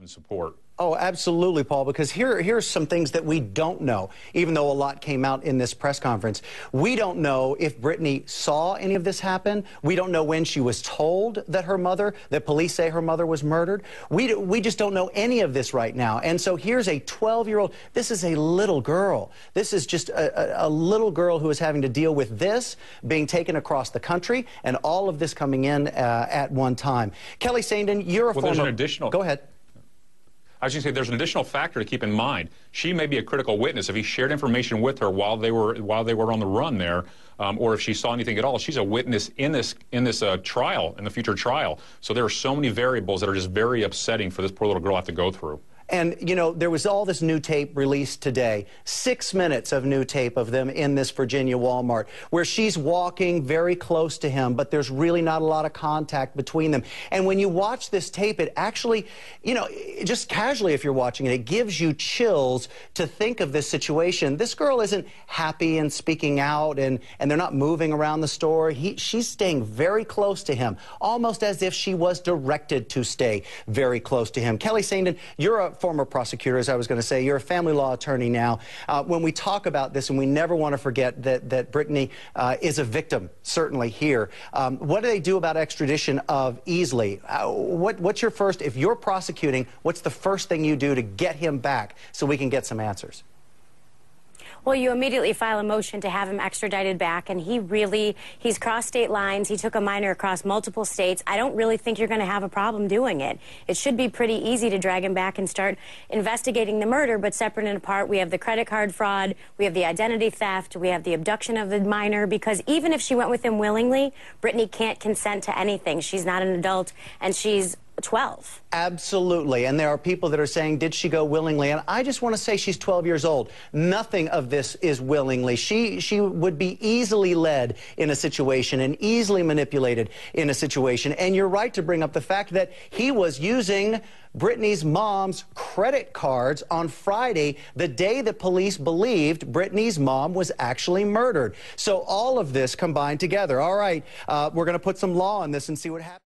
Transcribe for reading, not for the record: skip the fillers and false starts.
and support. Oh, absolutely, Paul, because here's some things that we don't know, even though a lot came out in this press conference. We don't know if Brittany saw any of this happen. We don't know when she was told that that police say her mother was murdered. We just don't know any of this right now. And so here's a 12-year-old. This is a little girl. This is just a little girl who is having to deal with this being taken across the country and all of this coming in at one time. Kelly Saindon, you're a former... There's an additional... Go ahead. I was going to say there's an additional factor to keep in mind. She may be a critical witness. If he shared information with her while they were on the run there, or if she saw anything at all, she's a witness in this trial, in the future trial. So there are so many variables that are just very upsetting for this poor little girl to have to go through. And, you know, there was all this new tape released today, 6 minutes of new tape of them in this Virginia Walmart, where she's walking very close to him, but there's really not a lot of contact between them. And when you watch this tape, it actually, you know, just casually if you're watching it, it gives you chills to think of this situation. This girl isn't happy and speaking out, and they're not moving around the store. She's staying very close to him, almost as if she was directed to stay very close to him. Kelly Saindon, you're a former prosecutor, as I was going to say. You're a family law attorney now. When we talk about this, and we never want to forget that Brittany is a victim, certainly here. What do they do about extradition of Easley? What's your first, if you're prosecuting, what's the first thing you do to get him back so we can get some answers? Well, you immediately file a motion to have him extradited back, and he's crossed state lines. He took a minor across multiple states. I don't really think you're going to have a problem doing it. It should be pretty easy to drag him back and start investigating the murder, but separate and apart, we have the credit card fraud, we have the identity theft, we have the abduction of the minor, because even if she went with him willingly, Brittany can't consent to anything. She's not an adult, and she's 12. Absolutely. And there are people that are saying, did she go willingly? And I just want to say she's 12 years old. Nothing of this is willingly. She would be easily led in a situation and easily manipulated in a situation. And you're right to bring up the fact that he was using Brittany's mom's credit cards on Friday, the day that police believed Brittany's mom was actually murdered. So all of this combined together. All right, we're going to put some law on this and see what happens.